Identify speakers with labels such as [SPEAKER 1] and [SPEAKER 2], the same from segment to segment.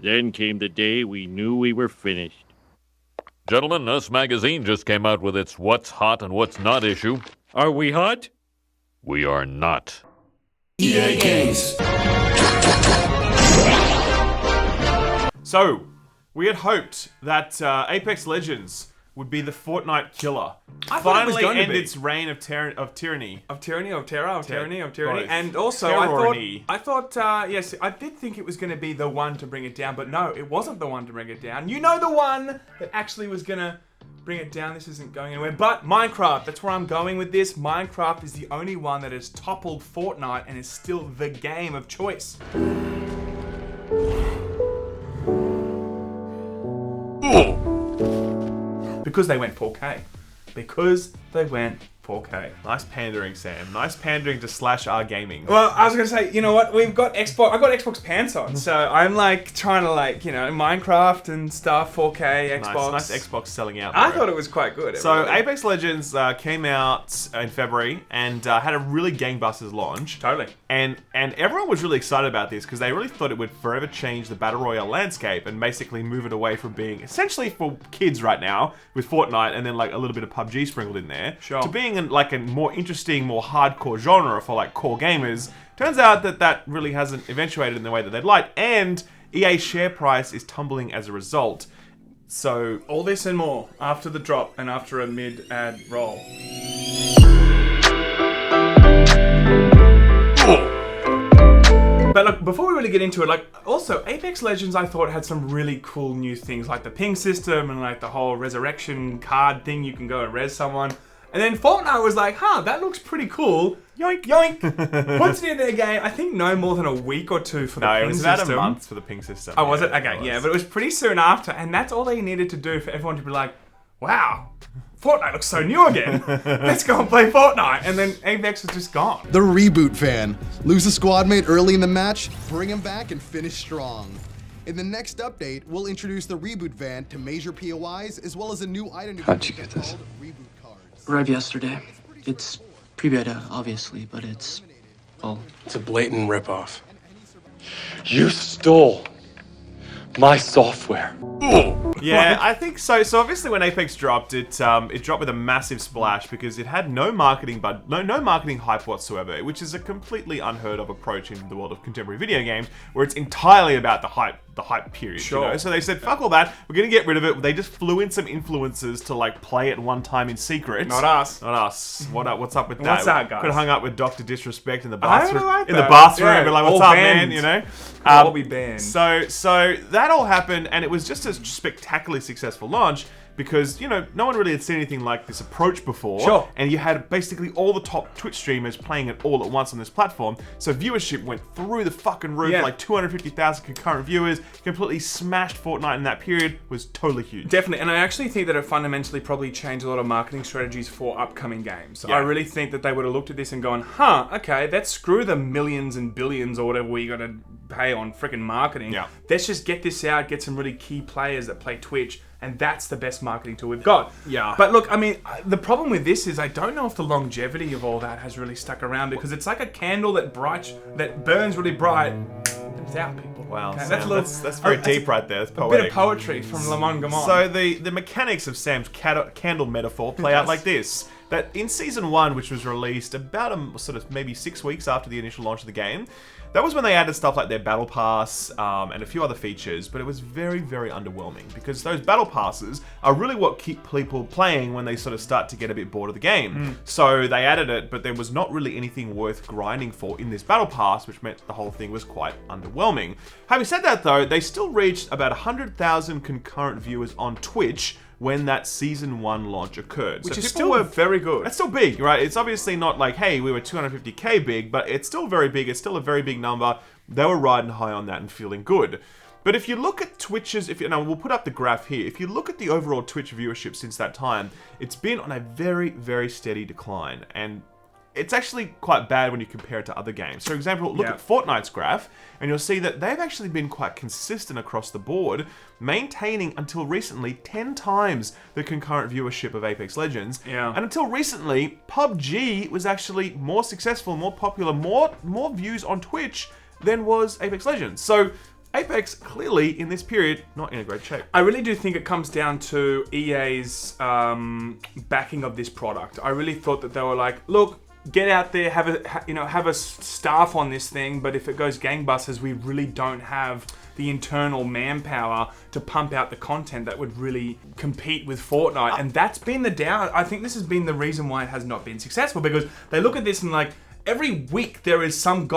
[SPEAKER 1] Then came the day we knew we were finished.
[SPEAKER 2] Gentlemen, Us Magazine just came out with its What's Hot and What's Not issue.
[SPEAKER 1] Are we hot?
[SPEAKER 2] We are not.
[SPEAKER 3] EA Games.
[SPEAKER 4] So, we had hoped that Apex Legends would be the Fortnite killer.
[SPEAKER 5] I thought it was
[SPEAKER 4] Finally
[SPEAKER 5] going to
[SPEAKER 4] end
[SPEAKER 5] be.
[SPEAKER 4] its reign of tyranny.
[SPEAKER 5] Of tyranny, of terror, of tyranny.
[SPEAKER 4] both.
[SPEAKER 5] And also,
[SPEAKER 4] Terror-ny.
[SPEAKER 5] I thought, yes, I did think it was going to be the one to bring it down, but no, it wasn't the one to bring it down. You know, the one that actually was going to bring it down. This isn't going anywhere. But Minecraft, that's where I'm going with this. Minecraft is the only one that has toppled Fortnite and is still the game of choice. Because they went 4K. Because they went 4K.
[SPEAKER 4] Nice pandering, Sam. Nice pandering to Slash R Gaming.
[SPEAKER 5] Well, I was gonna say, you know what? We've got Xbox. I got Xbox pants on, so I'm like trying to Minecraft and stuff. 4K Xbox.
[SPEAKER 4] Nice Xbox selling out.
[SPEAKER 5] I
[SPEAKER 4] bro.
[SPEAKER 5] thought it was quite good.
[SPEAKER 4] So
[SPEAKER 5] everybody.
[SPEAKER 4] Apex Legends came out in February and had a really gangbusters launch.
[SPEAKER 5] Totally.
[SPEAKER 4] And everyone was really excited about this because they really thought it would forever change the Battle Royale landscape and basically move it away from being essentially for kids right now with Fortnite and then like a little bit of PUBG sprinkled in there to being like a more interesting, more hardcore genre for like core gamers. Turns out that really hasn't eventuated in the way that they'd like, and EA's share price is tumbling as a result. So
[SPEAKER 5] All this and more after the drop and after a mid-ad roll. But look, before we really get into it, also Apex Legends, I thought had some really cool new things, like the ping system and like the whole resurrection card thing. You can go and res someone. And then Fortnite was like, that looks pretty cool. Yoink, yoink. Puts it in their game. I think no more than a week or two for the ping system.
[SPEAKER 4] it was about a month for the ping system.
[SPEAKER 5] Oh, was it? Okay, yeah, but it was pretty soon after, and that's all they needed to do for everyone to be like, wow, Fortnite looks so new again. Let's go and play Fortnite. And then Apex was just gone.
[SPEAKER 6] The reboot fan. Lose a squad mate early in the match, bring him back and finish strong. In the next update, we'll introduce the reboot van to major POIs as well as a new item.
[SPEAKER 7] How'd you get this?
[SPEAKER 6] called Reboot cards.
[SPEAKER 7] Arrived yesterday. It's pre-beta, obviously, but it's
[SPEAKER 3] It's a blatant ripoff. You stole my software.
[SPEAKER 4] Yeah, I think so. So obviously, when Apex dropped, it dropped with a massive splash because it had no marketing, but no marketing hype whatsoever, which is a completely unheard of approach in the world of contemporary video games, where it's entirely about the hype period.
[SPEAKER 5] Sure.
[SPEAKER 4] You know? So they said, "Fuck all that. We're gonna get rid of it." They just flew in some influencers to like play it one time in secret.
[SPEAKER 5] Not us.
[SPEAKER 4] Not us. What's up with that?
[SPEAKER 5] What's that, guys?
[SPEAKER 4] Could have hung up with Dr. Disrespect in the
[SPEAKER 5] I
[SPEAKER 4] bathroom.
[SPEAKER 5] don't like
[SPEAKER 4] in the
[SPEAKER 5] that.
[SPEAKER 4] bathroom,
[SPEAKER 5] Yeah,
[SPEAKER 4] and be like, "What's
[SPEAKER 5] all
[SPEAKER 4] up,
[SPEAKER 5] banned.
[SPEAKER 4] man?" You know.
[SPEAKER 5] All be banned.
[SPEAKER 4] So that all happened, and it was just a spectacularly successful launch because, no one really had seen anything like this approach before.
[SPEAKER 5] Sure.
[SPEAKER 4] And you had basically all the top Twitch streamers playing it all at once on this platform. So viewership went through the fucking roof,
[SPEAKER 5] Yeah.
[SPEAKER 4] like 250,000 concurrent viewers, completely smashed Fortnite in that period, was totally huge.
[SPEAKER 5] Definitely, and I actually think that it fundamentally probably changed a lot of marketing strategies for upcoming games.
[SPEAKER 4] Yeah.
[SPEAKER 5] I really think that they would have looked at this and gone, okay, let's screw the millions and billions or whatever we got to pay on freaking marketing.
[SPEAKER 4] Yeah.
[SPEAKER 5] Let's just get this out, get some really key players that play Twitch, and that's the best marketing tool we've got.
[SPEAKER 4] Yeah.
[SPEAKER 5] But look, I mean, the problem with this is I don't know if the longevity of all that has really stuck around because it's like a candle that burns really bright and it's out, people.
[SPEAKER 4] Wow,
[SPEAKER 5] Okay,
[SPEAKER 4] Sam, that's very deep right there. That's
[SPEAKER 5] A
[SPEAKER 4] poetic.
[SPEAKER 5] bit of poetry from Lamon Gamon.
[SPEAKER 4] So the mechanics of Sam's candle metaphor play out like this. That in Season 1, which was released about sort of maybe 6 weeks after the initial launch of the game, that was when they added stuff like their Battle Pass and a few other features, but it was very, very underwhelming because those Battle Passes are really what keep people playing when they sort of start to get a bit bored of the game. So they added it, but there was not really anything worth grinding for in this Battle Pass, which meant the whole thing was quite underwhelming. Having said that though, they still reached about 100,000 concurrent viewers on Twitch when that Season 1 launch occurred.
[SPEAKER 5] Which
[SPEAKER 4] So
[SPEAKER 5] is
[SPEAKER 4] people
[SPEAKER 5] still
[SPEAKER 4] were
[SPEAKER 5] very good.
[SPEAKER 4] It's still big, right? It's obviously not like, hey, we were 250k big, but it's still very big. It's still a very big number. They were riding high on that and feeling good. But if you look at Twitch's, we'll put up the graph here. If you look at the overall Twitch viewership since that time, it's been on a very, very steady decline. And it's actually quite bad when you compare it to other games. For example, look at Fortnite's graph, and you'll see that they've actually been quite consistent across the board, maintaining until recently 10 times the concurrent viewership of Apex Legends.
[SPEAKER 5] Yeah.
[SPEAKER 4] And until recently, PUBG was actually more successful, more popular, more views on Twitch than was Apex Legends. So Apex, clearly, in this period, not in a great shape.
[SPEAKER 5] I really do think it comes down to EA's backing of this product. I really thought that they were like, look, get out there, have a staff on this thing, but if it goes gangbusters, we really don't have the internal manpower to pump out the content that would really compete with Fortnite. And that's been the down. I think this has been the reason why it has not been successful, because they look at this and like, every week there is some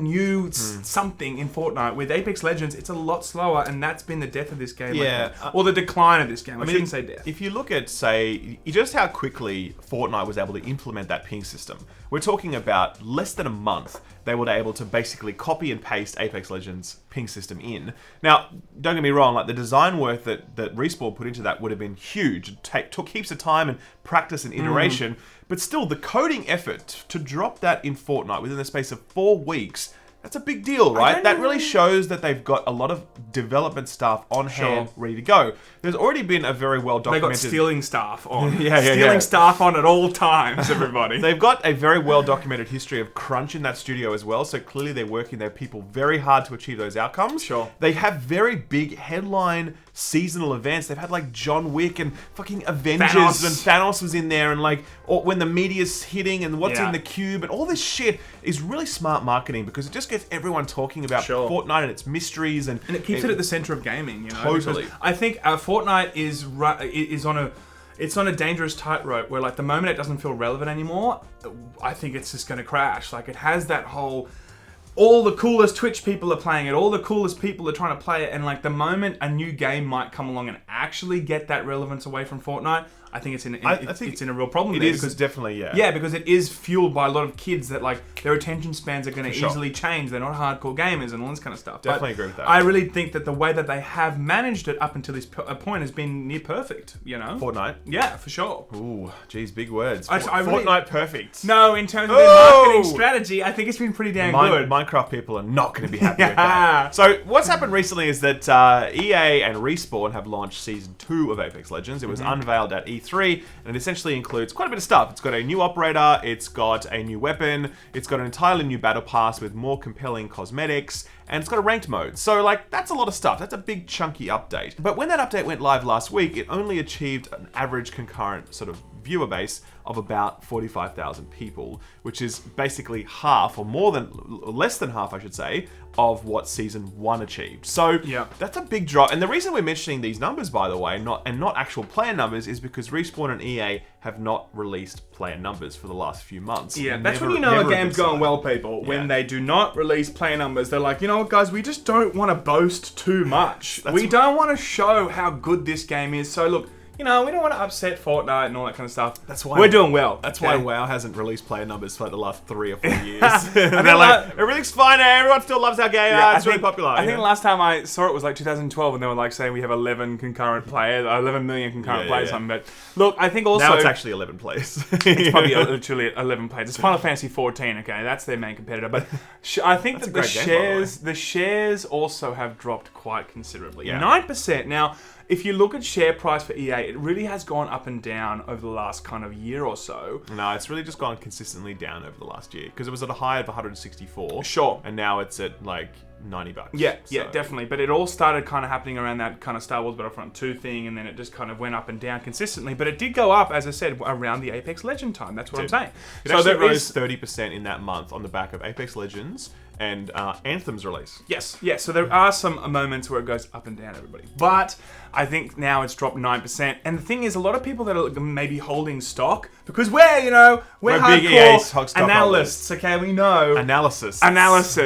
[SPEAKER 5] new something in Fortnite. With Apex Legends, it's a lot slower, and that's been the death of this game.
[SPEAKER 4] Yeah.
[SPEAKER 5] Or the decline of this game. I shouldn't say death.
[SPEAKER 4] If you look at, say, just how quickly Fortnite was able to implement that ping system, we're talking about less than a month. They were able to basically copy and paste Apex Legends ping system in. Now, don't get me wrong, like the design work that Respawn put into that would have been huge. It took heaps of time and practice and iteration, but still, the coding effort to drop that in Fortnite within the space of 4 weeks, that's a big deal, right? That really shows that they've got a lot of development staff on hand, ready to go. There's already been a very well documented...
[SPEAKER 5] They got stealing staff on.
[SPEAKER 4] Stealing
[SPEAKER 5] staff on at all times, everybody.
[SPEAKER 4] They've got a very well documented history of crunch in that studio as well, so clearly they're working their people very hard to achieve those outcomes.
[SPEAKER 5] Sure.
[SPEAKER 4] They have very big headline seasonal events. They've had like John Wick and fucking Avengers, and Thanos was in there, and like when the media's hitting and what's in the cube and all this shit is really smart marketing, because it just gets everyone talking about Fortnite and its mysteries, and
[SPEAKER 5] it keeps it at the center of gaming, you know.
[SPEAKER 4] Totally.
[SPEAKER 5] Because I think Fortnite is on a dangerous tightrope where, like, the moment it doesn't feel relevant anymore, I think it's just going to crash. Like, it has that whole... all the coolest Twitch people are playing it, all the coolest people are trying to play it, and like the moment a new game might come along and actually get that relevance away from Fortnite, I think it's in a real problem.
[SPEAKER 4] It is definitely,
[SPEAKER 5] yeah, because it is fueled by a lot of kids that like their attention spans are going to easily change. They're not hardcore gamers and all this kind of stuff.
[SPEAKER 4] Definitely agree with that.
[SPEAKER 5] I really think that the way that they have managed it up until this point has been near perfect. You know,
[SPEAKER 4] Fortnite.
[SPEAKER 5] Yeah, for sure.
[SPEAKER 4] Ooh, geez, big words.
[SPEAKER 5] Really,
[SPEAKER 4] Fortnite perfect.
[SPEAKER 5] No, in terms of their marketing strategy, I think it's been pretty damn good.
[SPEAKER 4] Minecraft people are not going to be happy with that. So what's happened recently is that EA and Respawn have launched Season 2 of Apex Legends. It was unveiled at E3, and it essentially includes quite a bit of stuff. It's got a new operator, it's got a new weapon, it's got an entirely new battle pass with more compelling cosmetics, and it's got a ranked mode. So, like, that's a lot of stuff. That's a big, chunky update. But when that update went live last week, it only achieved an average concurrent sort of viewer base of about 45,000 people, which is basically half, or less than half, I should say, of what Season 1 achieved. So that's a big drop. And the reason we're mentioning these numbers, by the way, not actual player numbers, is because Respawn and EA have not released player numbers for the last few months.
[SPEAKER 5] Yeah, that's when you know a game's going well, people. When they do not release player numbers, they're like, you know what, guys, we just don't want to boast too much. We don't want to show how good this game is. So look, you know, we don't want to upset Fortnite and all that kind of stuff. That's why we're doing well.
[SPEAKER 4] That's why WoW hasn't released player numbers for like the last 3 or 4 years. And they're like, everything's fine. Everyone still loves our game. It's really popular.
[SPEAKER 5] I think the last time I saw it was like 2012, and they were like saying we have 11 concurrent players, 11 million concurrent players. Something. But look, I think also
[SPEAKER 4] now it's actually 11 players.
[SPEAKER 5] It's probably literally 11 players. It's Final Fantasy 14. Okay, that's their main competitor. But I think that the shares also have dropped quite considerably. 9%. Now, if you look at share price for EA, it really has gone up and down over the last kind of year or so.
[SPEAKER 4] No, it's really just gone consistently down over the last year, because it was at a high of 164.
[SPEAKER 5] Sure.
[SPEAKER 4] And now it's at like $90.
[SPEAKER 5] Yeah, definitely. But it all started kind of happening around that kind of Star Wars Battlefront 2 thing, and then it just kind of went up and down consistently. But it did go up, as I said, around the Apex Legend time. That's what I'm saying.
[SPEAKER 4] It actually rose 30% in that month on the back of Apex Legends and Anthem's release.
[SPEAKER 5] Yes. So there are some moments where it goes up and down, everybody. But I think now it's dropped 9%. And the thing is, a lot of people that are maybe holding stock, because we're
[SPEAKER 4] big EA stock
[SPEAKER 5] analysts, okay? We know.
[SPEAKER 4] Analysts.
[SPEAKER 5] Nice.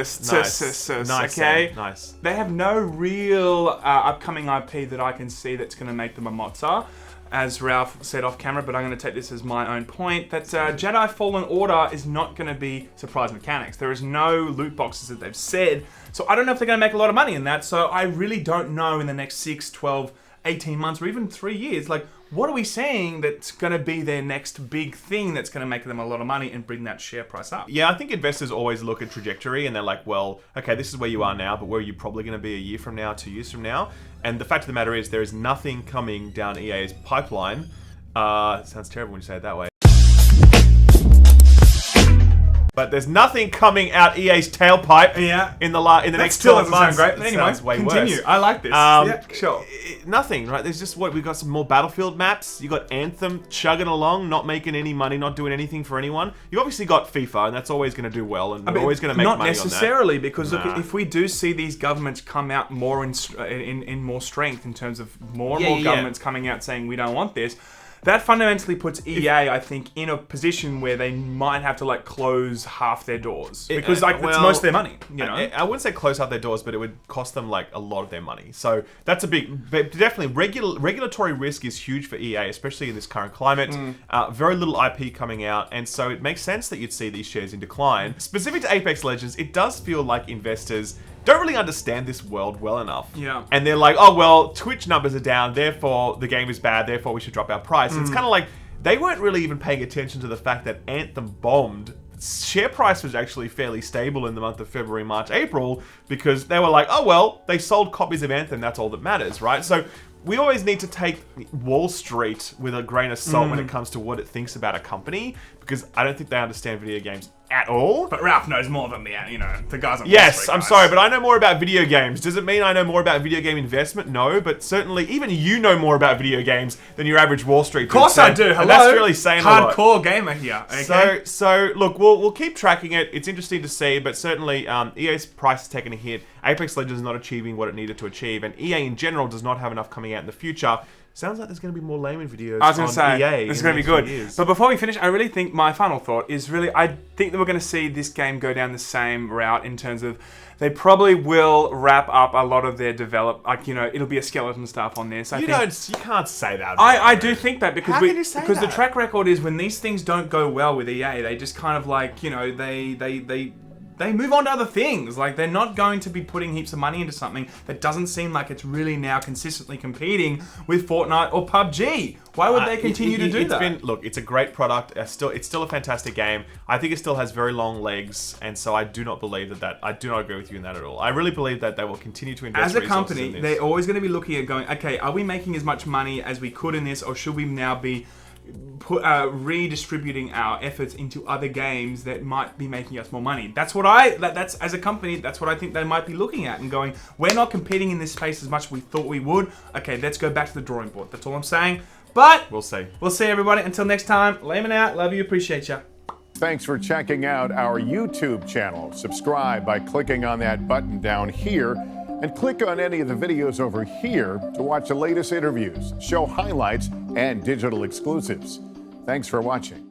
[SPEAKER 5] Okay?
[SPEAKER 4] Nice.
[SPEAKER 5] They have no real upcoming IP that I can see that's going to make them a mozza, as Ralph said off camera, but I'm going to take this as my own point, that Jedi Fallen Order is not going to be surprise mechanics. There is no loot boxes that they've said, so I don't know if they're going to make a lot of money in that, so I really don't know in the next 6, 12, 18 months, or even 3 years, like, what are we saying that's going to be their next big thing that's going to make them a lot of money and bring that share price up?
[SPEAKER 4] Yeah, I think investors always look at trajectory and they're like, well, okay, this is where you are now, but where are you probably going to be a year from now, 2 years from now? And the fact of the matter is, there is nothing coming down EA's pipeline. It sounds terrible when you say it that way. But there's nothing coming out EA's tailpipe in the next
[SPEAKER 5] still
[SPEAKER 4] 12
[SPEAKER 5] doesn't sound
[SPEAKER 4] months.
[SPEAKER 5] great.
[SPEAKER 4] It
[SPEAKER 5] But anyway,
[SPEAKER 4] sounds way
[SPEAKER 5] continue.
[SPEAKER 4] worse.
[SPEAKER 5] I like this. Yeah, sure.
[SPEAKER 4] Nothing, right? There's just we've got some more Battlefield maps. You got Anthem chugging along, not making any money, not doing anything for anyone. You obviously got FIFA, and that's always going to do well, and we're always going to make money on that.
[SPEAKER 5] Not necessarily, because look, if we do see these governments come out more in more strength in terms of more and more governments coming out saying we don't want this. That fundamentally puts EA, I think, in a position where they might have to like close half their doors because it's most of their money. You know,
[SPEAKER 4] I wouldn't say close half their doors, but it would cost them like a lot of their money. So that's a big, but definitely regulatory risk is huge for EA, especially in this current climate. Very little IP coming out, and so it makes sense that you'd see these shares in decline. Specific to Apex Legends, it does feel like investors don't really understand this world well enough.
[SPEAKER 5] Yeah.
[SPEAKER 4] And they're like, oh, well, Twitch numbers are down, therefore the game is bad, therefore we should drop our price. It's kind of like they weren't really even paying attention to the fact that Anthem bombed. Share price was actually fairly stable in the month of February, March, April, because they were like, oh, well, they sold copies of Anthem, that's all that matters, right? So we always need to take Wall Street with a grain of salt when it comes to what it thinks about a company, because I don't think they understand video games at all.
[SPEAKER 5] but Ralph knows more than the guys on Wall
[SPEAKER 4] Yes,
[SPEAKER 5] Street,
[SPEAKER 4] I'm
[SPEAKER 5] guys.
[SPEAKER 4] sorry, but I know more about video games. Does it mean I know more about video game investment? No, but certainly even you know more about video games than your average Wall Street.
[SPEAKER 5] Of course I do. Hello,
[SPEAKER 4] and that's really saying a lot.
[SPEAKER 5] hardcore gamer here. Okay?
[SPEAKER 4] So look, we'll keep tracking it. It's interesting to see, but certainly EA's price has taken a hit. Apex Legends is not achieving what it needed to achieve, and EA in general does not have enough coming out in the future. Sounds like there's going to be more Laymen videos
[SPEAKER 5] I was going to
[SPEAKER 4] on
[SPEAKER 5] say,
[SPEAKER 4] EA.
[SPEAKER 5] it's
[SPEAKER 4] in
[SPEAKER 5] going
[SPEAKER 4] the
[SPEAKER 5] to be
[SPEAKER 4] next few
[SPEAKER 5] good.
[SPEAKER 4] years.
[SPEAKER 5] But before we finish, I really think my final thought is really, I think that we're going to see this game go down the same route in terms of they probably will wrap up a lot of their it'll be a skeleton staff on this.
[SPEAKER 4] You can't say that.
[SPEAKER 5] I do think that because
[SPEAKER 4] How can you say
[SPEAKER 5] because the
[SPEAKER 4] that?
[SPEAKER 5] track record is when these things don't go well with EA, they just kind of like, they move on to other things. Like, they're not going to be putting heaps of money into something that doesn't seem like it's really now consistently competing with Fortnite or PUBG. Why would they continue to do that?
[SPEAKER 4] Look, it's a great product. It's still a fantastic game. I think it still has very long legs, and so I do not believe that. I do not agree with you in that at all. I really believe that they will continue to invest
[SPEAKER 5] As a
[SPEAKER 4] resources
[SPEAKER 5] company,
[SPEAKER 4] in this.
[SPEAKER 5] they're always going to be looking at going, okay, are we making as much money as we could in this, or should we now be redistributing our efforts into other games that might be making us more money? That's as a company, that's what I think they might be looking at and going, we're not competing in this space as much as we thought we would. Okay, let's go back to the drawing board. That's all I'm saying. But
[SPEAKER 4] we'll see.
[SPEAKER 5] We'll see, everybody. Until next time, Laymen out. Love you. Appreciate you.
[SPEAKER 8] Thanks for checking out our YouTube channel. Subscribe by clicking on that button down here, and click on any of the videos over here to watch the latest interviews, show highlights, and digital exclusives. Thanks for watching.